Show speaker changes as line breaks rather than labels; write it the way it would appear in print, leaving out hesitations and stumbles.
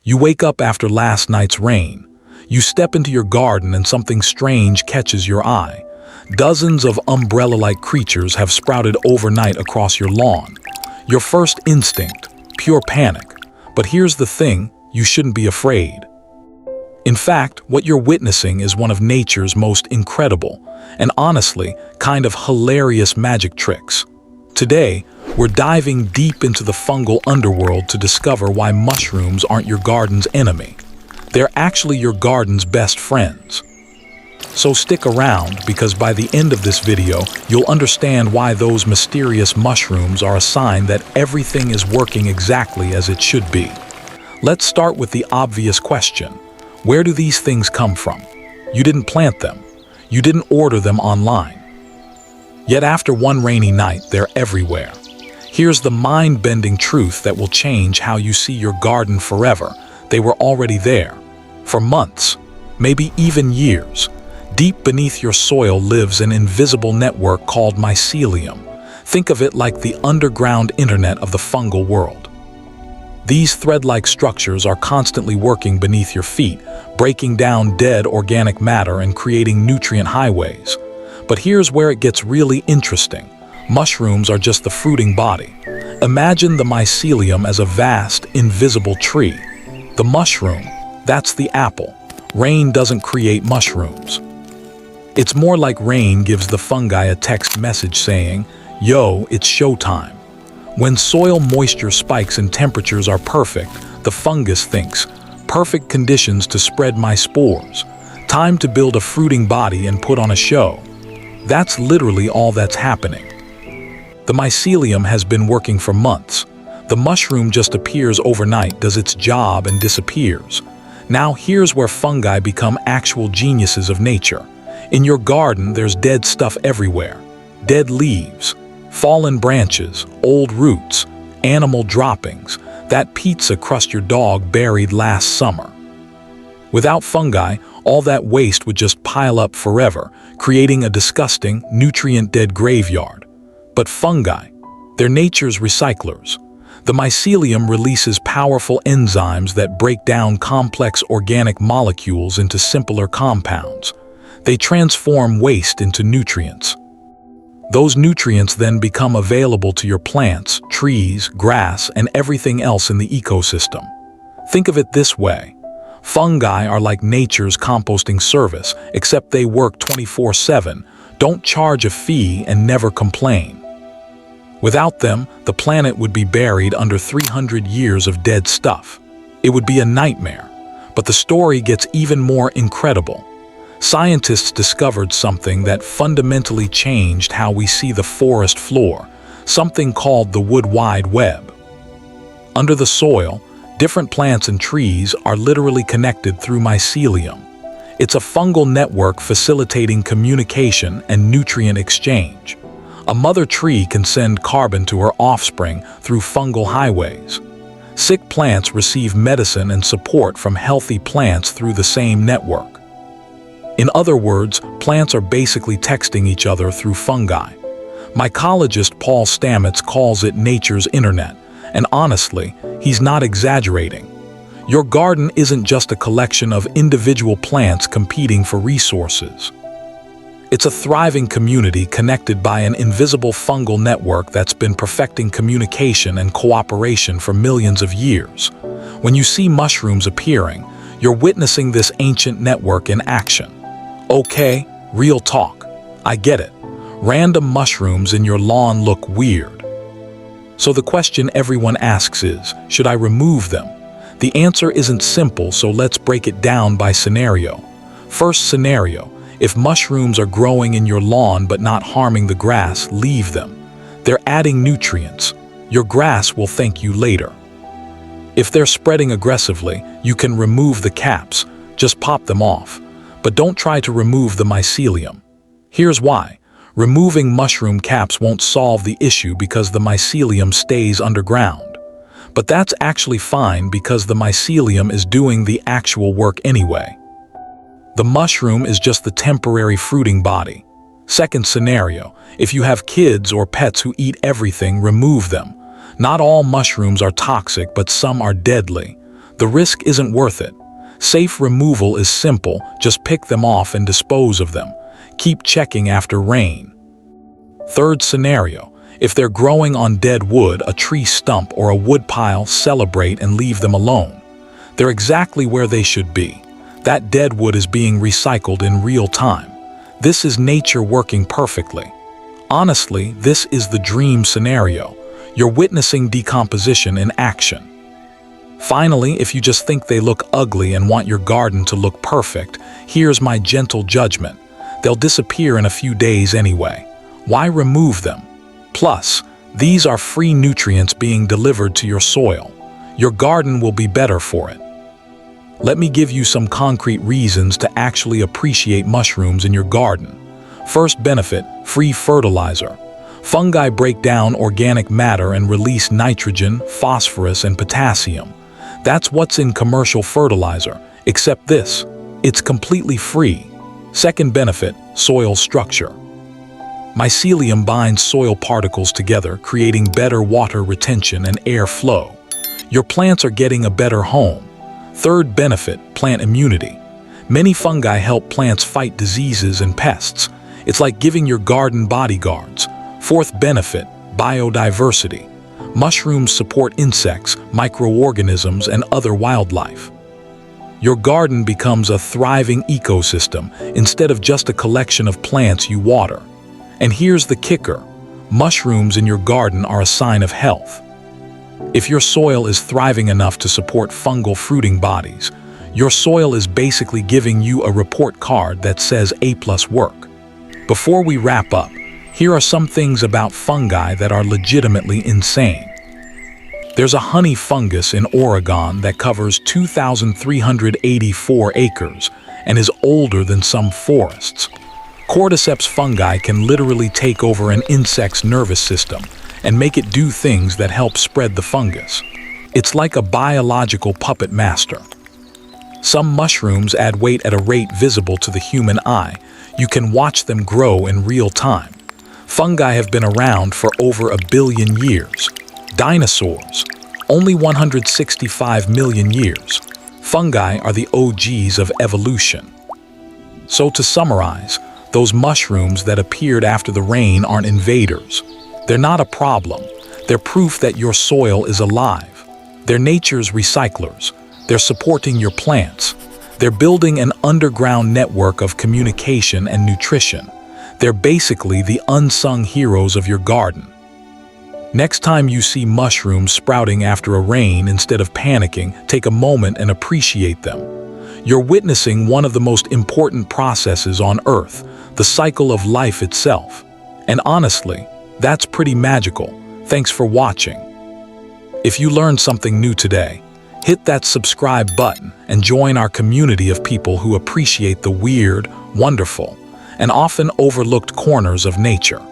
You wake up after last night's rain. You step into your garden and something strange catches your eye. Dozens of umbrella-like creatures have sprouted overnight across your lawn. Your first instinct, pure panic. But here's the thing, you shouldn't be afraid. In fact, what you're witnessing is one of nature's most incredible, and honestly, kind of hilarious magic tricks. Today, we're diving deep into the fungal underworld to discover why mushrooms aren't your garden's enemy. They're actually your garden's best friends. So stick around, because by the end of this video, you'll understand why those mysterious mushrooms are a sign that everything is working exactly as it should be. Let's start with the obvious question. Where do these things come from? You didn't plant them. You didn't order them online. Yet after one rainy night, they're everywhere. Here's the mind-bending truth that will change how you see your garden forever. They were already there. For months, maybe even years. Deep beneath your soil lives an invisible network called mycelium. Think of it like the underground internet of the fungal world. These thread-like structures are constantly working beneath your feet, breaking down dead organic matter and creating nutrient highways. But here's where it gets really interesting. Mushrooms are just the fruiting body. Imagine the mycelium as a vast, invisible tree. The mushroom, that's the apple. Rain doesn't create mushrooms. It's more like rain gives the fungi a text message saying, "Yo, it's showtime." When soil moisture spikes and temperatures are perfect, the fungus thinks, perfect conditions to spread my spores. Time to build a fruiting body and put on a show. That's literally all that's happening. The mycelium has been working for months. The mushroom just appears overnight, does its job, and disappears. Now here's where fungi become actual geniuses of nature. In your garden, there's dead stuff everywhere. Dead leaves, fallen branches, old roots, animal droppings, that pizza crust your dog buried last summer. Without fungi, all that waste would just pile up forever, creating a disgusting, nutrient-dead graveyard. But fungi, they're nature's recyclers. The mycelium releases powerful enzymes that break down complex organic molecules into simpler compounds. They transform waste into nutrients. Those nutrients then become available to your plants, trees, grass, and everything else in the ecosystem. Think of it this way. Fungi are like nature's composting service, except they work 24/7, don't charge a fee, and never complain. Without them, the planet would be buried under 300 years of dead stuff. It would be a nightmare. But the story gets even more incredible. Scientists discovered something that fundamentally changed how we see the forest floor, something called the wood wide web. Under the soil, different plants and trees are literally connected through mycelium. It's a fungal network facilitating communication and nutrient exchange. A mother tree can send carbon to her offspring through fungal highways. Sick plants receive medicine and support from healthy plants through the same network. In other words, plants are basically texting each other through fungi. Mycologist Paul Stamets calls it nature's internet, and honestly, he's not exaggerating. Your garden isn't just a collection of individual plants competing for resources. It's a thriving community connected by an invisible fungal network that's been perfecting communication and cooperation for millions of years. When you see mushrooms appearing, you're witnessing this ancient network in action. Okay, real talk. I get it. Random mushrooms in your lawn look weird. So the question everyone asks is, should I remove them? The answer isn't simple, so let's break it down by scenario. First scenario. If mushrooms are growing in your lawn but not harming the grass, leave them. They're adding nutrients. Your grass will thank you later. If they're spreading aggressively, you can remove the caps. Just pop them off. But don't try to remove the mycelium. Here's why. Removing mushroom caps won't solve the issue because the mycelium stays underground. But that's actually fine because the mycelium is doing the actual work anyway. The mushroom is just the temporary fruiting body. Second scenario, if you have kids or pets who eat everything, remove them. Not all mushrooms are toxic, but some are deadly. The risk isn't worth it. Safe removal is simple, just pick them off and dispose of them. Keep checking after rain. Third scenario, if they're growing on dead wood, a tree stump, or a wood pile, celebrate and leave them alone. They're exactly where they should be. That dead wood is being recycled in real time. This is nature working perfectly. Honestly, this is the dream scenario. You're witnessing decomposition in action. Finally, if you just think they look ugly and want your garden to look perfect, here's my gentle judgment. They'll disappear in a few days anyway. Why remove them? Plus, these are free nutrients being delivered to your soil. Your garden will be better for it. Let me give you some concrete reasons to actually appreciate mushrooms in your garden. First benefit, free fertilizer. Fungi break down organic matter and release nitrogen, phosphorus, and potassium. That's what's in commercial fertilizer, except this, it's completely free. Second benefit, soil structure. Mycelium binds soil particles together, creating better water retention and air flow. Your plants are getting a better home. Third benefit, plant immunity. Many fungi help plants fight diseases and pests. It's like giving your garden bodyguards. Fourth benefit, biodiversity. Mushrooms support insects, microorganisms, and other wildlife. Your garden becomes a thriving ecosystem instead of just a collection of plants you water. And here's the kicker, mushrooms in your garden are a sign of health. If your soil is thriving enough to support fungal fruiting bodies, your soil is basically giving you a report card that says A+ work. Before we wrap up, here are some things about fungi that are legitimately insane. There's a honey fungus in Oregon that covers 2,384 acres and is older than some forests. Cordyceps fungi can literally take over an insect's nervous system and make it do things that help spread the fungus. It's like a biological puppet master. Some mushrooms add weight at a rate visible to the human eye. You can watch them grow in real time. Fungi have been around for over 1 billion years. Dinosaurs, only 165 million years. Fungi are the OGs of evolution. So to summarize, those mushrooms that appeared after the rain aren't invaders. They're not a problem. They're proof that your soil is alive. They're nature's recyclers. They're supporting your plants. They're building an underground network of communication and nutrition. They're basically the unsung heroes of your garden. Next time you see mushrooms sprouting after a rain, instead of panicking, take a moment and appreciate them. You're witnessing one of the most important processes on Earth, the cycle of life itself. And honestly, that's pretty magical. Thanks for watching. If you learned something new today, hit that subscribe button and join our community of people who appreciate the weird, wonderful, and often overlooked corners of nature.